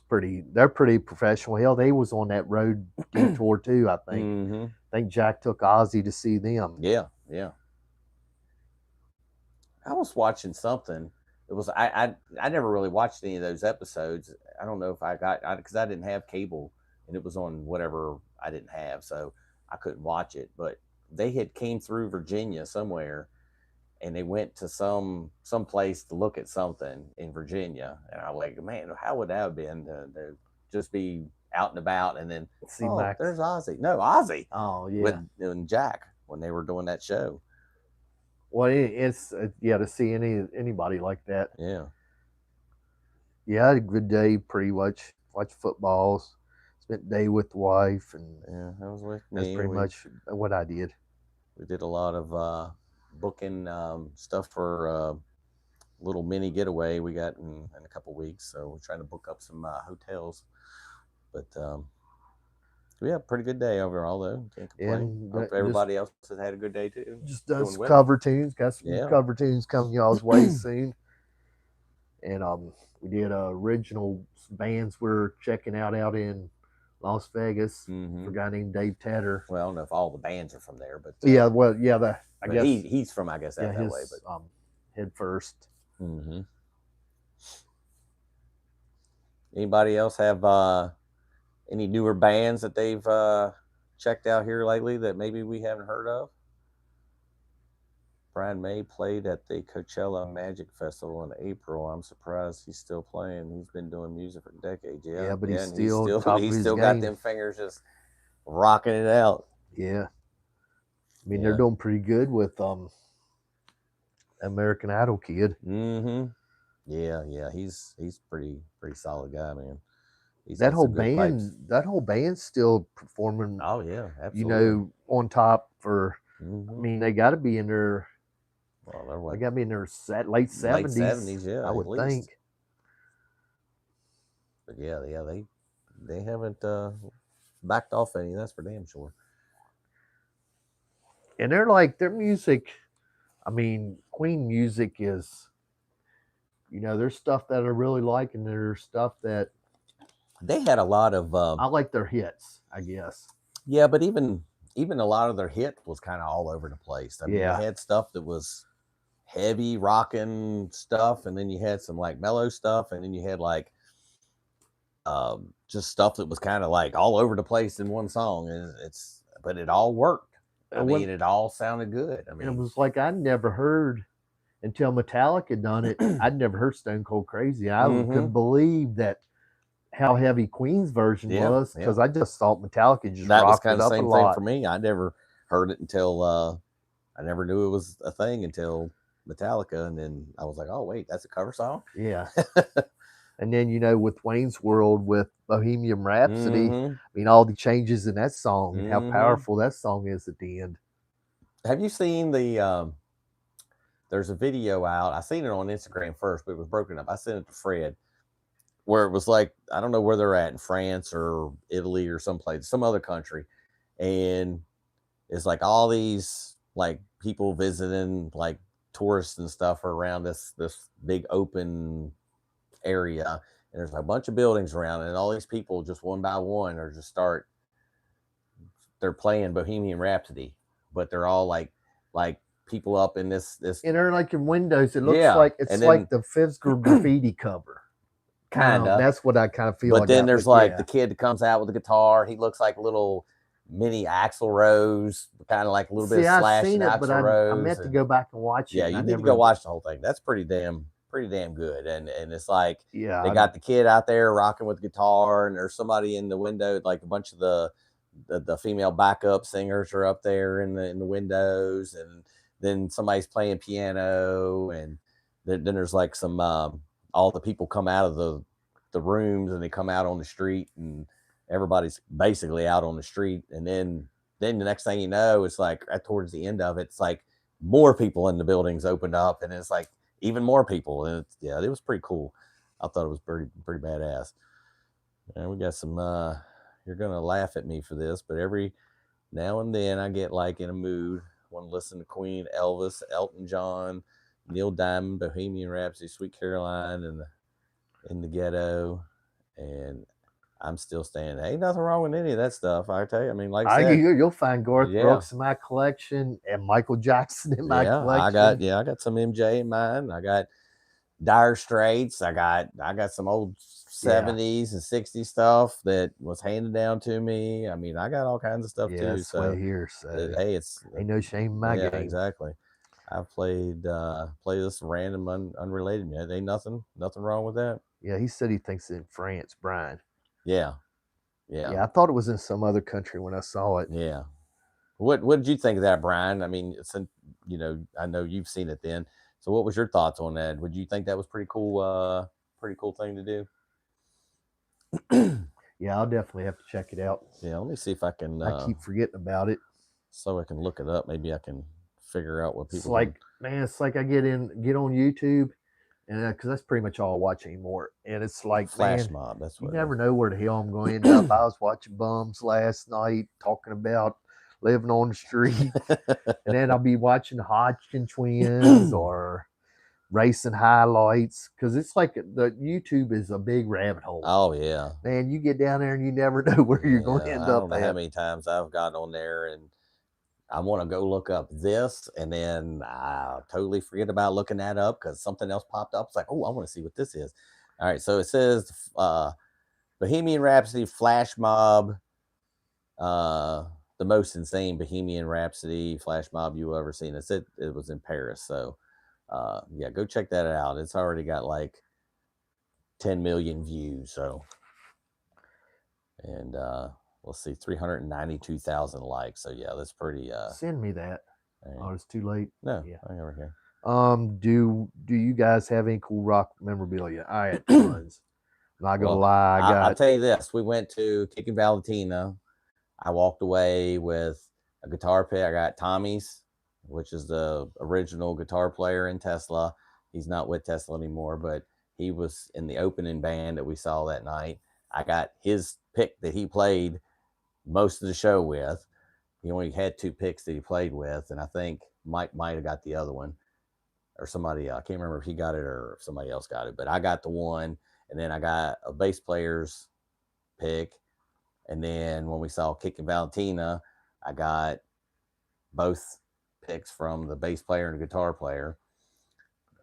they're pretty professional. Hell, they was on that road detour too, I think. Mm-hmm. I think Jack took Ozzy to see them. Yeah. I was watching something. It was I never really watched any of those episodes. I don't know if because I didn't have cable and it was on whatever I didn't have, so I couldn't watch it. But they had came through Virginia somewhere, and they went to some place to look at something in Virginia, and I was like, man, how would that have been to just be out and about and then see Max? There's Ozzy. No, Ozzy. Oh yeah, and Jack when they were doing that show. Well, it's to see anybody like that. Yeah, I had a good day. Pretty much watched footballs. Spent the day with the wife, and that was with me. That's pretty much what I did. We did a lot of booking stuff for a little mini getaway we got in a couple weeks. So we're trying to book up some hotels. But we had a pretty good day overall, though. Can't complain. Hope everybody else has had a good day too. Just does cover tunes. Got some cover tunes coming y'all's way soon. And we did original bands we're checking out in Las Vegas. For a guy named Dave Tedder. Well, I don't know if all the bands are from there, but I guess he's from that way. But Head First. Mm-hmm. Anybody else have any newer bands that they've checked out here lately that maybe we haven't heard of? Brian May played at the Coachella Magic Festival in April. I'm surprised he's still playing. He's been doing music for decades. Yeah, but he's still got them fingers just rocking it out. Yeah. I mean, they're doing pretty good with American Idol kid. Mm-hmm. Yeah. He's pretty solid guy, man. That whole band's still performing. Oh yeah, absolutely. You know, on top for. I mean, they got to be in their. Well, they got to be in their late 70s. Yeah, I would think. But yeah, they haven't backed off any. That's for damn sure. And their music. I mean, Queen music is. You know, there's stuff that I really like, and there's stuff that. They had a lot of. I like their hits, I guess. Yeah, but even a lot of their hit was kind of all over the place. I mean, they had stuff that was heavy rocking stuff, and then you had some like mellow stuff, and then you had like just stuff that was kind of like all over the place in one song. And but it all worked. I mean, it all sounded good. I mean, it was like I never heard until Metallica done it. I'd never heard Stone Cold Crazy. I couldn't believe that. How heavy Queen's version was, because I just thought Metallica just that rocked was kind it of up the same a lot. thing for me. I never heard it until I never knew it was a thing until Metallica, and then I was like, oh wait, that's a cover song. Yeah. And then with Wayne's World with Bohemian Rhapsody, I mean all the changes in that song and how powerful that song is at the end. Have you seen the? There's a video out. I seen it on Instagram first, but it was broken up. I sent it to Fred. Where it was like, I don't know where they're at in France or Italy or someplace, some other country. And it's like all these like people visiting, like tourists and stuff are around this big open area, and there's a bunch of buildings around, and all these people just one by one are just they're playing Bohemian Rhapsody, but they're all like people up in this and they're like in windows. It looks like it's like the Fisker graffiti cover. Kind of. That's what I kind of feel. But then there's like the kid that comes out with the guitar. He looks like a little mini Axl Rose, kind of like a little bit of Slash and Axl Rose. I meant to go back and watch it. Yeah, you need to go watch the whole thing. That's pretty damn good. And it's like, they got the kid out there rocking with the guitar, and there's somebody in the window, like a bunch of the female backup singers are up there in the windows, and then somebody's playing piano, and then there's like some all the people come out of the rooms, and they come out on the street, and everybody's basically out on the street. And then the next thing you know, it's like towards the end of it, it's like more people in the buildings opened up, and it's like even more people. And it was pretty cool. I thought it was pretty badass. And we got some you're gonna laugh at me for this, but every now and then I get like in a mood, want to listen to Queen, Elvis, Elton John, Neil Diamond, Bohemian Rhapsody, Sweet Caroline, and In the Ghetto, and I'm still standing. Ain't nothing wrong with any of that stuff, I tell you. I mean, like I said, you'll find Garth Brooks in my collection and Michael Jackson in my collection. I got some MJ in mine. I got Dire Straits. I got some old 70s and 60s stuff that was handed down to me. I mean, I got all kinds of stuff too. So here, hey, it's ain't no shame in my game. Exactly. I've played this random unrelated. It ain't nothing wrong with that. Yeah, he said he thinks it's in France, Brian. Yeah. I thought it was in some other country when I saw it. Yeah. What did you think of that, Brian? I mean, I know you've seen it then. So what was your thoughts on that? Would you think that was pretty cool thing to do? Yeah, I'll definitely have to check it out. Yeah, let me see if I can. I keep forgetting about it, so I can look it up. Maybe I can figure out what people. It's like, man, it's like I get on YouTube, and because that's pretty much all I watch anymore. And it's like Flash Mob. That's what you never know where the hell I'm going to end up. I was watching Bums last night talking about living on the street, and then I'll be watching Hodgkin Twins or racing highlights, because it's like the YouTube is a big rabbit hole. Oh yeah, man, you get down there and you never know where you're going to end up. I don't know how many times I've got on there and I want to go look up this, and then I totally forget about looking that up because something else popped up. It's like, oh, I want to see what this is. All right, so it says Bohemian Rhapsody Flash Mob, the most insane Bohemian Rhapsody Flash Mob you ever seen. It was in Paris, so yeah, go check that out. It's already got like 10 million views. So, and let's see, 392,000 likes. So yeah, that's pretty. Send me that. Oh, it's too late. No, yeah, I never care. Do you guys have any cool rock memorabilia? I had tons. Not gonna lie, I'll tell you this: we went to Kicking Valentina. I walked away with a guitar pick. I got Tommy's, which is the original guitar player in Tesla. He's not with Tesla anymore, but he was in the opening band that we saw that night. I got his pick that he played most of the show with. He only had 2 picks that he played with, and I think Mike might have got the other one, or somebody else. I can't remember if he got it or if somebody else got it, but I got the one, and then I got a bass player's pick. And then when we saw Kicking Valentina, I got both picks from the bass player and the guitar player.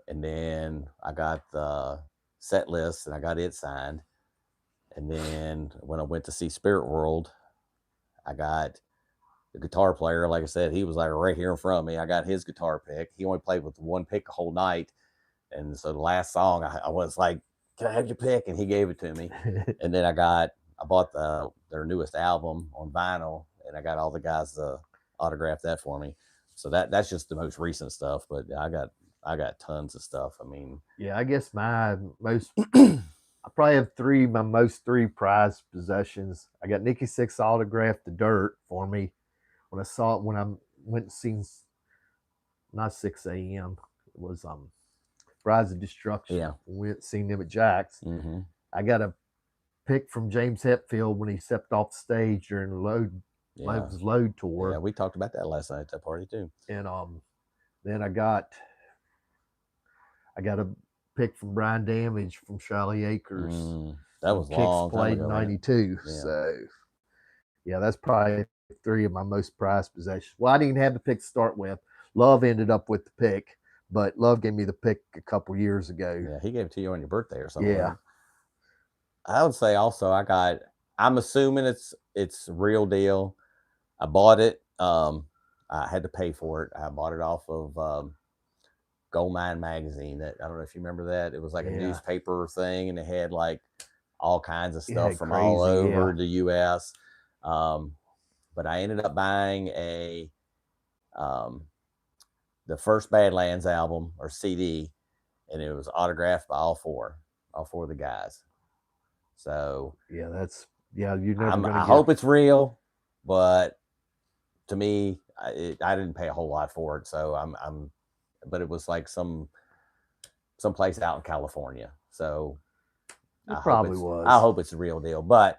And then I got the set list and I got it signed. And then when I went to see Spirit World, I got the guitar player. Like I said, he was like right here in front of me. I got his guitar pick. He only played with 1 pick the whole night. And so the last song, I was like, can I have your pick? And he gave it to me. And then I bought their newest album on vinyl, and I got all the guys to autograph that for me. So that's just the most recent stuff, but I got tons of stuff. I mean, yeah, I guess I probably have 3 prized possessions. I got Nikki Sixx autographed the Dirt for me when I went and seen, not 6 a.m. It was Rise of Destruction. Yeah, we went and seen them at Jack's. Mm-hmm. I got a pick from James Hetfield when he stepped off the stage during the Load tour. Yeah, we talked about that last night at that party too. And then I got a pick from Brian Damage from Charlie Acres. That was long Kicks played time ago, in '92. Yeah. So, yeah, that's probably 3 of my most prized possessions. Well, I didn't have the pick to start with. Love ended up with the pick, but Love gave me the pick a couple years ago. Yeah, he gave it to you on your birthday or something. Yeah. I would say also I'm assuming it's real deal. I bought it. I had to pay for it. I bought it off of Gold Mine magazine. That I don't know if you remember that. It was like a newspaper thing, and it had like all kinds of stuff from all over the U.S. But I ended up buying the first Badlands album or CD, and it was autographed by all four of the guys. So yeah, you're never I hope it's real, but to me, I didn't pay a whole lot for it. So but it was like some place out in California. So it probably was. I hope it's a real deal, but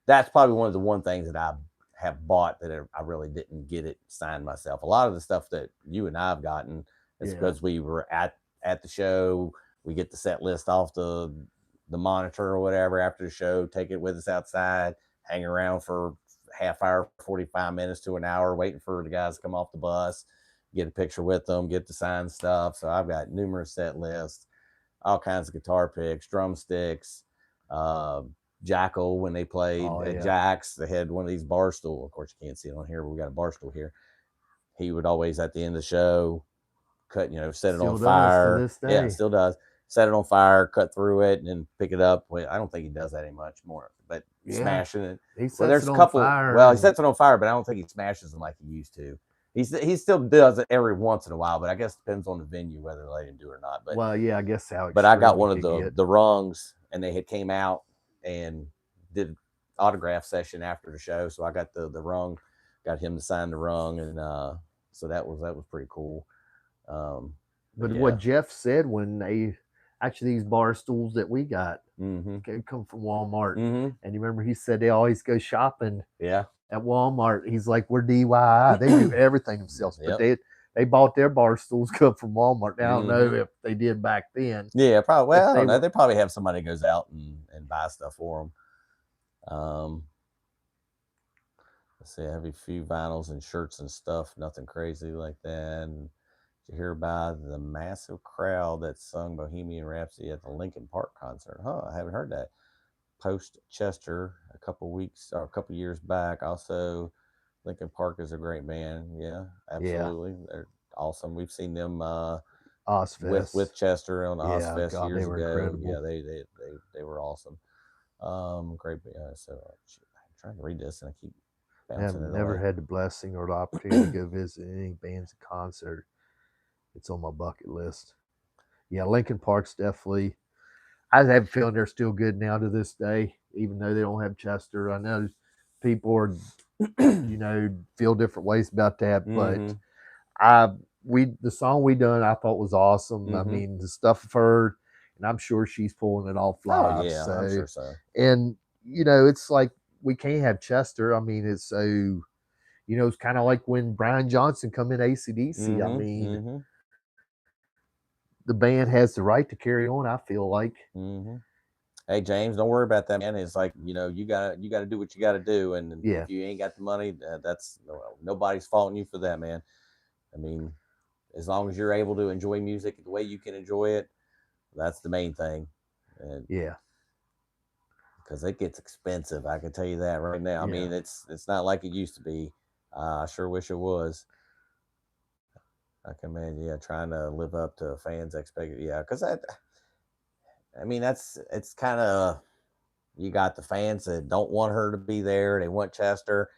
that's probably one of the things that I have bought that I really didn't get it signed myself. A lot of the stuff that you and I have gotten is because we were at the show. We get the set list off the monitor or whatever after the show, take it with us outside, hang around for half hour, 45 minutes to an hour, waiting for the guys to come off the bus, get a picture with them, get the signed stuff. So I've got numerous set lists, all kinds of guitar picks, drumsticks, Jackal when they played at Jack's. They had one of these bar stool. Of course, you can't see it on here, but we got a bar stool here. He would always at the end of the show cut, set it on fire. Yeah, still does. Set it on fire, cut through it, and then pick it up. Well, I don't think he does that much more, but smashing it. There's a couple. Well, he sets it on fire, but I don't think he smashes them like he used to. He still does it every once in a while, but I guess it depends on the venue whether they let him do it or not. But I guess how. But I got one of the rungs, and they had came out and did autograph session after the show, so I got the rung, got him to sign the rung, and so that was pretty cool. But what Jeff said when these bar stools that we got come from Walmart, and you remember he said they always go shopping at Walmart. He's like, we're DIY, they do everything themselves, but they bought their bar stools come from Walmart. Now, I don't know if they did back then. Yeah, probably. Well, I don't know. They probably have somebody that goes out and buy stuff for them. Let's see, I have a few vinyls and shirts and stuff. Nothing crazy like that. And you hear about the massive crowd that sung Bohemian Rhapsody at the Linkin Park concert? I haven't heard that. Post Chester a couple years back. Also, Linkin Park is a great band. Yeah, absolutely. They're awesome. We've seen them with Chester on Ozfest years ago. Incredible. Yeah, they were awesome. Great. So I'm trying to read this and I keep bouncing. I've never had the blessing or the opportunity to go visit any bands at concert. It's on my bucket list. Yeah, Linkin Park's definitely. I have a feeling they're still good now to this day, even though they don't have Chester. I know people are, feel different ways about that, but the song we done I thought was awesome. I mean, the stuff I've heard, and I'm sure she's pulling it off live. Oh, yeah, I'm sure so. And it's like we can't have Chester. I mean, it's so, it's kind of like when Brian Johnson come in AC/DC. I mean, the band has the right to carry on, I feel like. Hey, James, don't worry about that, man. It's like, you gotta do what you gotta do, and if you ain't got the money, that's nobody's faulting you for that, man. I mean, as long as you're able to enjoy music the way you can enjoy it, that's the main thing. And because it gets expensive, I can tell you that right now. I mean, it's not like it used to be. I sure wish it was. I can imagine, trying to live up to fans' expectations. Yeah, because it's kind of, you got the fans that don't want her to be there. They want Chester.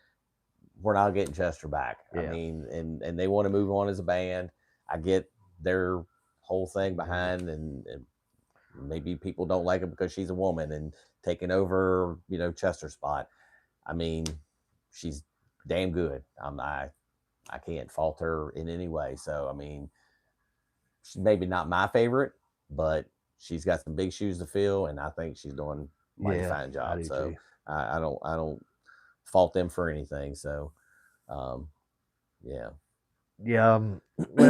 We're not getting Chester back. I mean, and they want to move on as a band. I get their whole thing behind, and maybe people don't like her because she's a woman and taking over, Chester's spot. I mean, she's damn good. I can't fault her in any way. So, I mean, she's maybe not my favorite, but she's got some big shoes to fill, and I think she's doing a mighty fine job. So I don't fault them for anything. So, when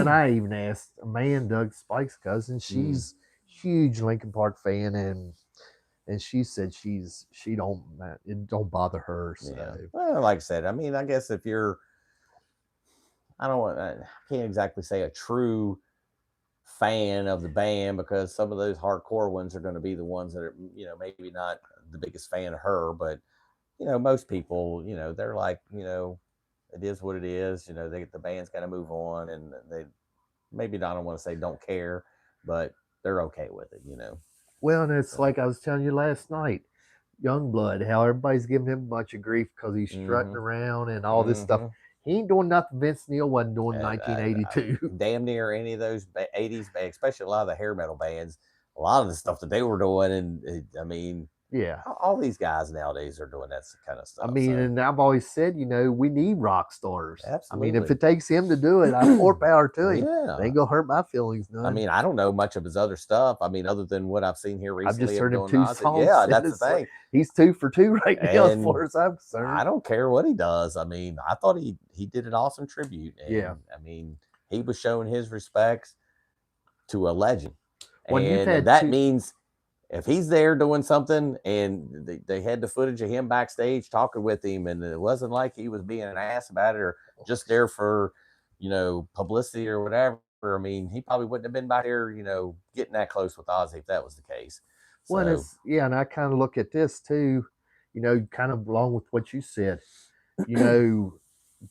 I even asked Amanda, Doug Spike's cousin, she's huge Linkin Park fan, and she said she don't, it don't bother her. So yeah. Well, like I said, I mean, I guess if you're, I can't exactly say a true fan of the band, because some of those hardcore ones are going to be the ones that are, maybe not the biggest fan of her, but most people, they're like, it is what it is. The band's got to move on, and they maybe not, I don't want to say don't care, but they're okay with it. Well, and it's So, like I was telling you last night, Youngblood, how everybody's giving him a bunch of grief because he's strutting around and all this stuff. He ain't doing nothing Vince Neil wasn't doing in 1982. Damn near any of those 80s bands, especially a lot of the hair metal bands, a lot of the stuff that they were doing. And I mean, yeah, all these guys nowadays are doing that kind of stuff. I mean, and I've always said, we need rock stars. Absolutely. I mean, if it takes him to do it, I'm more power to him. Yeah. They ain't gonna hurt my feelings none. I mean, I don't know much of his other stuff. I mean, other than what I've seen here recently. I've just heard him 2 songs. Yeah, that's the thing. Like, he's 2 for 2 right now, as far as I'm concerned. I don't care what he does. I mean, I thought he did an awesome tribute. And, yeah. I mean, he was showing his respects to a legend. Well, and that means if he's there doing something and they had the footage of him backstage talking with him, and it wasn't like he was being an ass about it or just there for, publicity or whatever. I mean, he probably wouldn't have been back here, getting that close with Ozzy if that was the case. Well, and I kind of look at this too, kind of along with what you said.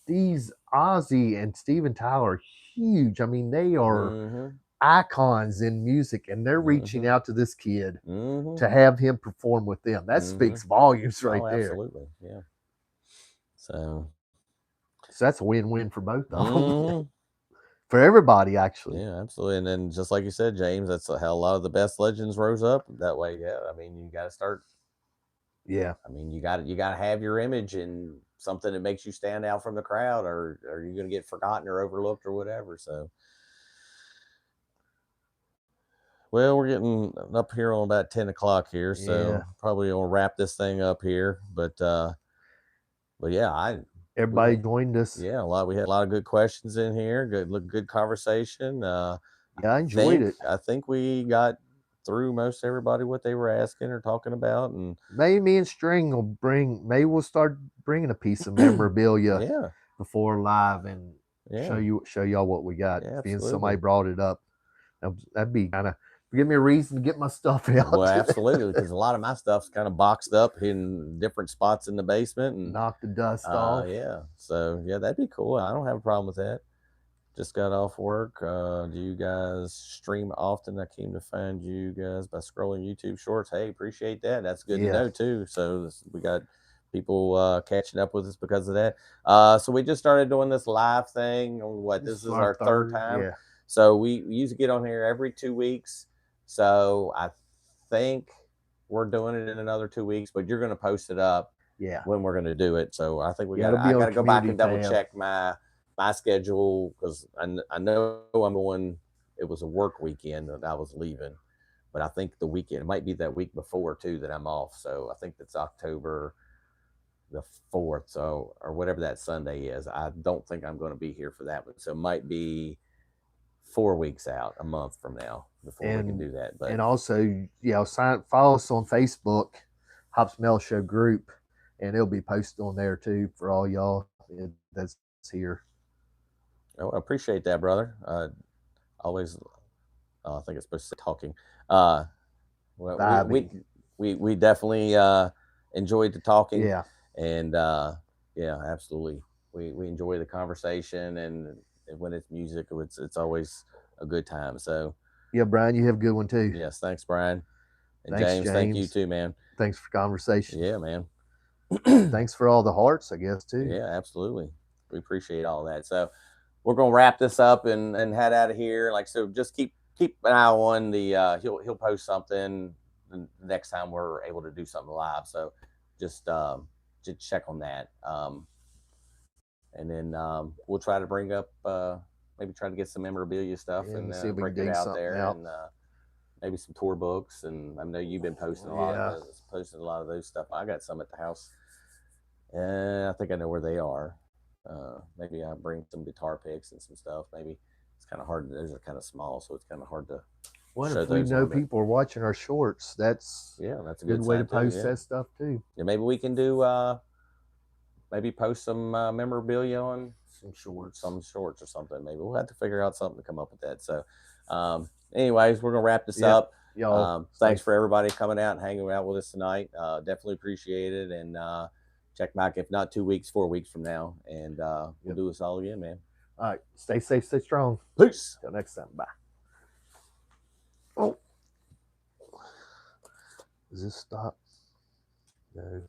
These Ozzy and Steven Tyler are huge. I mean, they are icons in music, and they're reaching out to this kid to have him perform with them. That speaks volumes right there. Absolutely, yeah. So that's a win-win for both of them. For everybody, actually. Yeah, absolutely. And then just like you said, James, that's how a lot of the best legends rose up that way. Yeah, I mean, you got to start. Yeah, I mean, you got to have your image and something that makes you stand out from the crowd, or are you going to get forgotten or overlooked or whatever? So, well, we're getting up here on about 10 o'clock here, so probably we'll wrap this thing up here. But yeah, everybody joined us. Yeah, we had a lot of good questions in here. Good conversation. Yeah, I enjoyed it. I think we got through most everybody what they were asking or talking about, and maybe me and String will we'll start bringing a piece of memorabilia before live and show y'all what we got. Being somebody brought it up, that'd be kind of give me a reason to get my stuff out. Well, absolutely, because a lot of my stuff's kind of boxed up in different spots in the basement and knock the dust off. Yeah, so yeah, that'd be cool. I don't have a problem with that. Just got off work. Do you guys stream often? I came to find you guys by scrolling YouTube Shorts. Hey, appreciate that. That's good to know too. So we got people catching up with us because of that. So we just started doing this live thing. This is our third time. Yeah. So we usually get on here every 2 weeks. So I think we're doing it in another 2 weeks, but you're going to post it up when we're going to do it. So I think I got to go back and double check my schedule, because I know I'm going, it was a work weekend that I was leaving, but I think the weekend, it might be that week before too that I'm off. So I think that's October the 4th. So, or whatever that Sunday is. I don't think I'm going to be here for that one. So it might be 4 weeks out, a month from now before we can do that. But and also, follow us on Facebook, Hops Metal Show group, and it'll be posted on there too for all y'all that's here. Oh, I appreciate that, brother. Always, I think it's supposed to say talking. Well, we definitely enjoyed the talking. Yeah, and yeah, absolutely. We enjoy the conversation, and when it's music, it's always a good time. So yeah, Brian, you have a good one too. Yes, thanks, Brian. And James, thank you too, man. Thanks for conversation. Yeah, man. Thanks for all the hearts, I guess, too. Yeah, absolutely. We appreciate all that. So we're gonna wrap this up and head out of here. Like, so just keep an eye on the he'll post something the next time we're able to do something live. So just check on that. And then we'll try to bring up maybe try to get some memorabilia stuff and see if we break can it dig out something there out. and maybe some tour books. And I know you've been posting a lot of those stuff. I got some at the house. I think I know where they are. Maybe I bring some guitar picks and some stuff. Maybe it's kind of hard. Those are kind of small, so it's kind of hard to What if we know people are watching our shorts? That's that's a good way to post that stuff too. Yeah, maybe we can do maybe post some memorabilia on some shorts or something. Maybe we'll have to figure out something to come up with that. So anyways, we're gonna wrap this up. Y'all, thanks for everybody coming out and hanging out with us tonight. Definitely appreciate it. And check back, if not 2 weeks, 4 weeks from now, and we'll do this all again, man. All right, stay safe, stay strong. Peace. Till next time. Bye. Oh, does this stop? No.